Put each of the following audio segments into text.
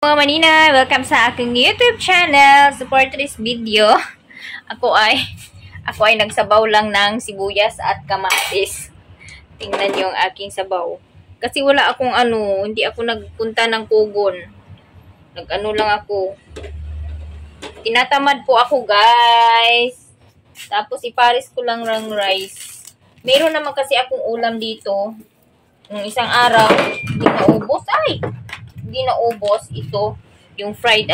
Mga manina, welcome sa aking YouTube channel. Support this video. Ako ay nagsabaw lang ng sibuyas at kamatis. Tingnan niyo ang aking sabaw. Kasi wala akong hindi ako nagpunta ng Kugon. Nag-ano lang ako. Tinatamad po ako, guys. Tapos ipares ko lang ng rice. Meron naman kasi akong ulam dito. Nung isang araw, hindi naubos. Hindi naubos ito. Yung fried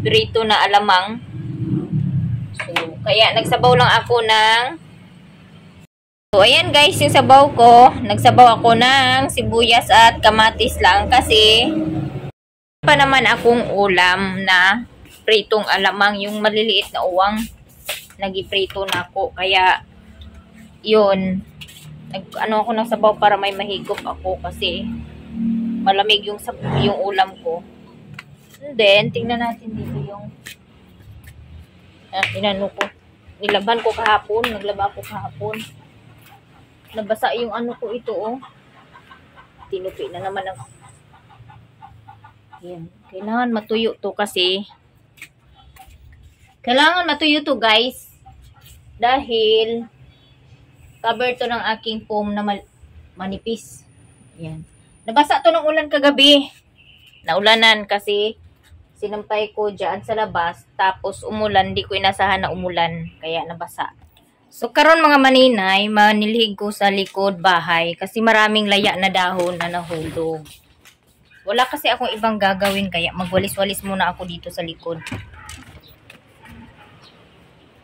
prito na alamang. So, kaya nagsabaw lang ako ng... So, ayan guys, yung sabaw ko. Nagsabaw ako ng sibuyas at kamatis lang. Kasi, pa naman akong ulam na pritong alamang. Yung maliliit na uwang. Nagiprito na ako. Kaya, yun. Ako ng sabaw para may mahigop ako. Kasi, malamig yung ulam ko. And then, tingnan natin dito yung nilaban ko kahapon. Naglaba ako kahapon. Nabasa yung ko ito, oh. Tinupi na naman ako. Ayan. Kailangan matuyo to kasi. Kailangan matuyo to, guys. Dahil, cover to ng aking foam na manipis. Ayan. Nabasa to ng ulan kagabi. Naulanan kasi sinampay ko dyan sa labas. Tapos umulan. Di ko inasahan na umulan. Kaya nabasa. So karon mga maninay, manilhig ko sa likod bahay. Kasi maraming laya na dahon na nahulog. Wala kasi akong ibang gagawin. Kaya magwalis-walis muna ako dito sa likod.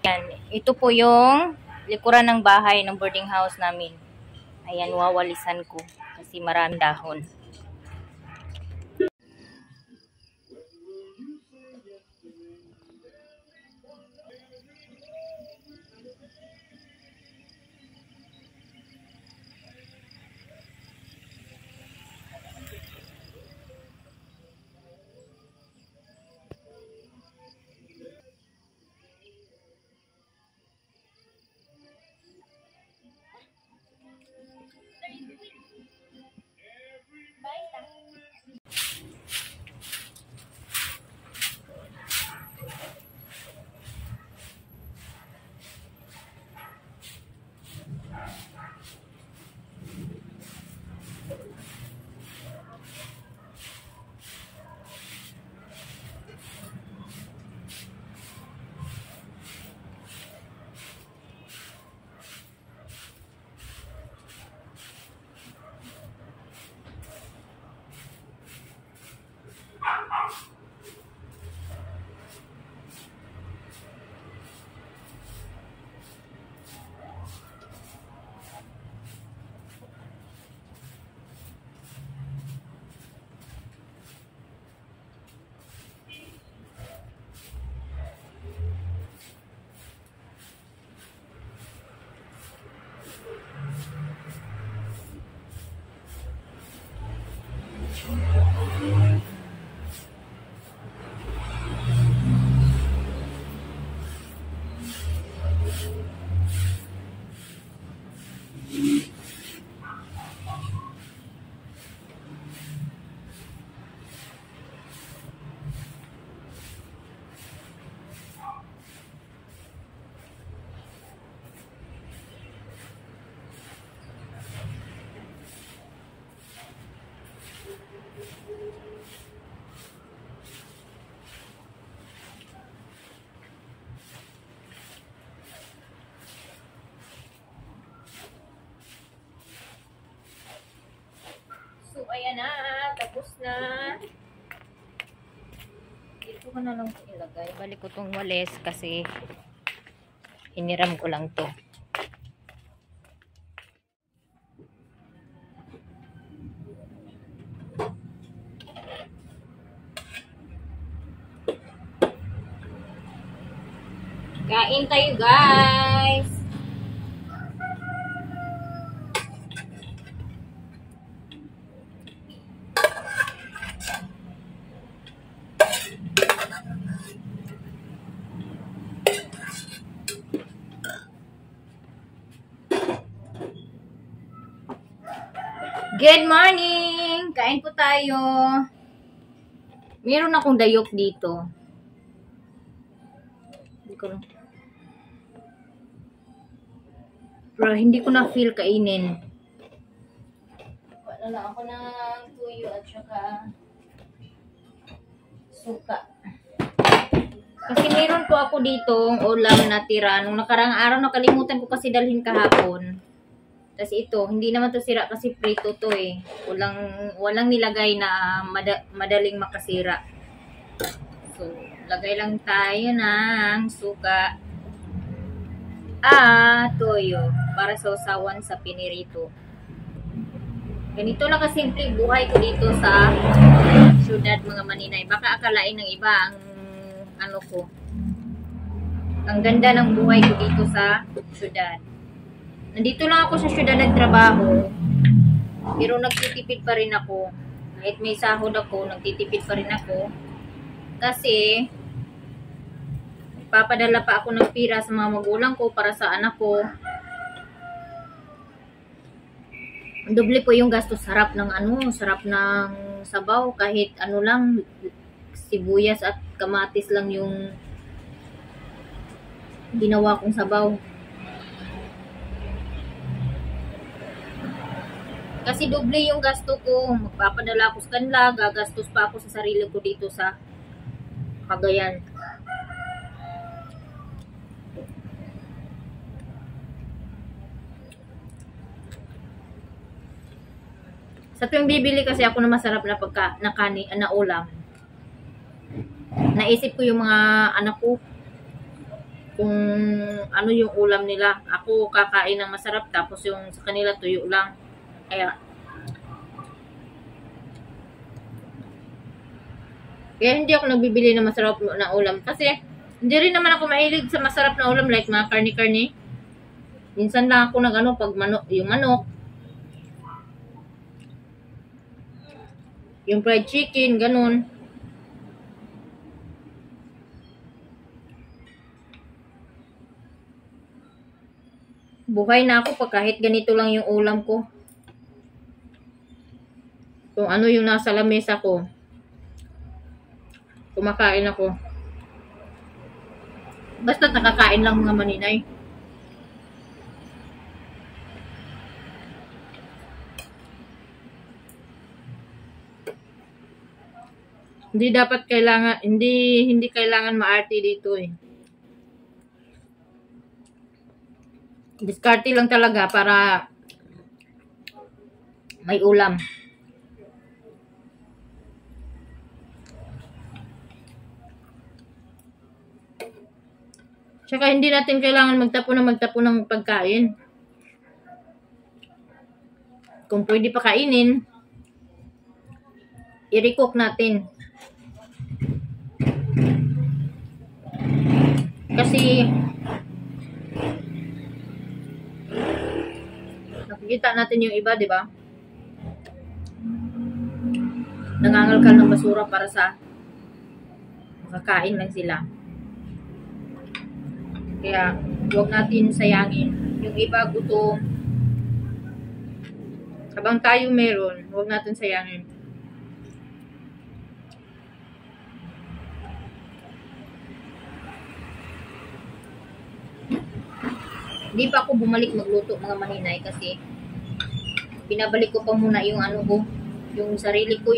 Yan. Ito po yung likuran ng bahay ng boarding house namin. Ayan, wawalisan ko. Kasi maraming dahon. So, ayan na. Tapos na. Dito ko na lang ilagay. Balik ko tong walis kasi hiniram ko lang to. Kain tayo, guys. Good morning! Kain po tayo. Meron akong dayok dito. Hindi ko lang. Pero hindi ko na feel kainin. Wala lang ako ng tuyo at saka suka. Kasi meron po ako dito ulam na tira. Nung nakarang araw, nakalimutan ko kasi dalhin kahapon. Tapos ito, hindi naman to sira kasi prito to eh. Walang nilagay na madaling makasira. So, lagay lang tayo ng suka. Toyo. Para sa usawan sa pinirito. Ganito lang kasimple buhay ko dito sa syudad mga maninay. Baka akalain ng iba ang ano ko. Ang ganda ng buhay ko dito sa syudad. Nandito lang ako sa syudad nagtrabaho. Pero nagtitipid pa rin ako. Kahit may sahod ako, nagtitipid pa rin ako. Kasi papadala pa ako ng pira sa mga magulang ko para sa anak ko. Doble po yung gastos. Sarap ng sabaw. Kahit ano lang, sibuyas at kamatis lang yung ginawa kong sabaw. Kasi doble yung gasto ko. Magpapadala ako sa kanila, gagastos pa ako sa sarili ko dito sa Cagayan. Sa tuwing bibili kasi ako ng masarap na na ulam, naisip ko yung mga anak ko kung ano yung ulam nila. Ako kakain ng masarap tapos yung sa kanila tuyo lang. Kaya hindi ako nagbibili ng masarap na ulam kasi hindi rin naman ako mahilig sa masarap na ulam like mga karni-karni. Minsan lang ako pag yung manok, yung fried chicken, ganun. Buhay na ako pag kahit ganito lang yung ulam ko. Kung ano yung nasa lamesa ko, kumakain ako. Basta nakakain lang mga maninay. Hindi kailangan maarte dito eh. Diskarte lang talaga para may ulam. Tsaka hindi natin kailangan magtapon ng pagkain. Kung pwede pa kainin, i-recook natin. Kasi nakikita natin yung iba, di ba? Nangangalkal ng basura para sa makakain lang sila. Kaya huwag natin sayangin. Yung iba gutom. Habang tayo meron, huwag natin sayangin. Hindi pa ako bumalik magluto mga maninay kasi binabalik ko pa muna yung yung sarili ko,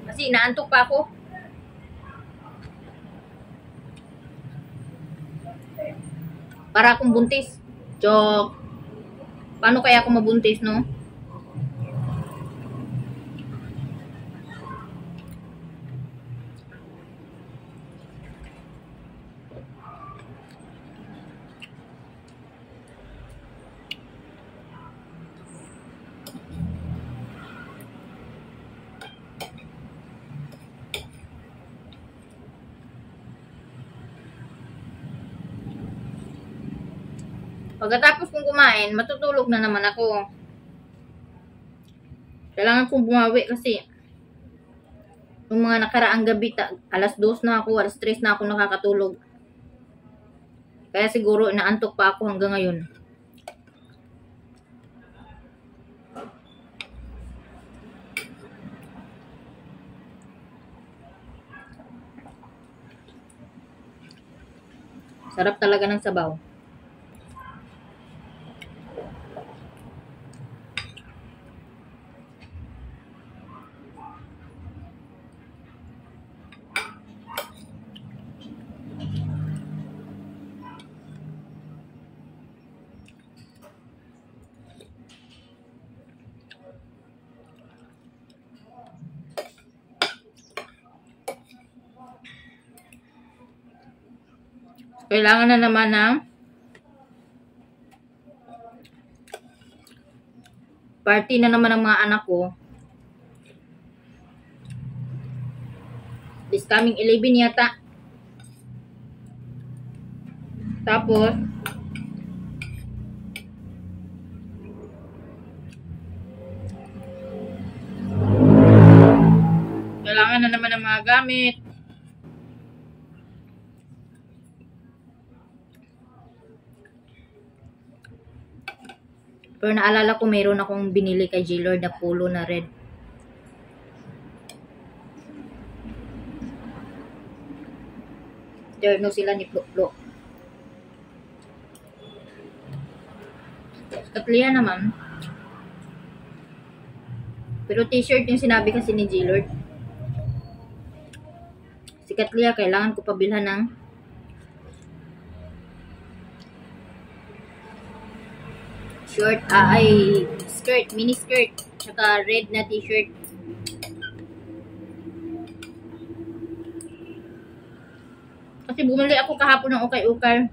kasi naantok pa ako. Para akong buntis. Joke. Paano kaya ako mabuntis, no? Pagkatapos kong kumain, matutulog na naman ako. Kailangan kong bumawi kasi yung mga nakaraang gabi, alas 2 na ako, alas 3 na ako nakakatulog. Kaya siguro inaantok pa ako hanggang ngayon. Sarap talaga ng sabaw. Kailangan na naman ng party na naman ng mga anak ko. This coming 11 yata. Tapos, kailangan na naman ng mga gamit. Pero naalala ko mayroon akong binili kay J-Lord na polo na red. Terno sila ni Plo-Plo. Katliya naman. Pero t-shirt yung sinabi kasi ni J-Lord. Si Katliya, kailangan ko pabilhan ng short, skirt, mini skirt, saka red na t-shirt. Kasi bumili ako kahapon ng ukay-ukay.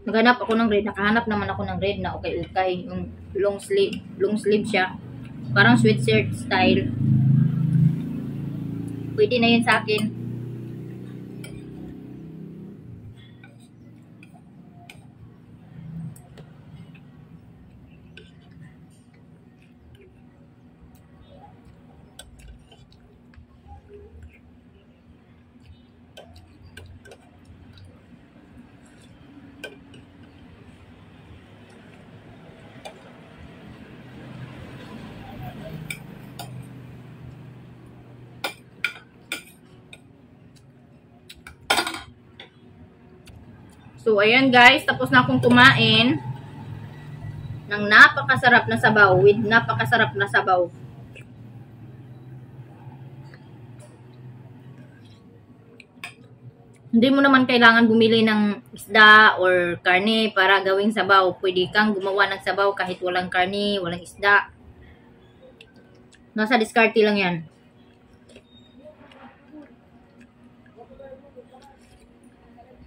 Naghanap ako ng red, nakahanap naman ako ng red na ukay-ukay, yung long sleeve siya. Parang sweatshirt style. Pwede na yun sa akin. So, ayan guys, tapos na akong kumain ng napakasarap na sabaw with napakasarap na sabaw. Hindi mo naman kailangan bumili ng isda or karne para gawing sabaw. Pwede kang gumawa ng sabaw kahit walang karne, walang isda. Nasa diskarte lang yan.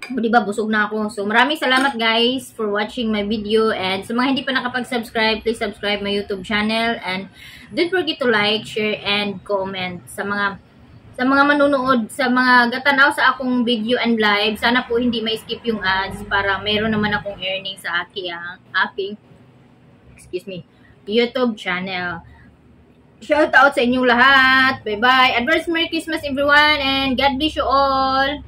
O, diba, busog na ako. So, maraming salamat guys for watching my video. And sa mga hindi pa nakapag-subscribe, please subscribe my YouTube channel. And don't forget to like, share, and comment. Sa mga manunood, sa mga gatanaw sa akong video and live, sana po hindi ma-skip yung ads para mayroon naman akong earning sa aking YouTube channel. Shout out sa inyong lahat. Bye-bye. Advance Merry Christmas everyone and God bless you all.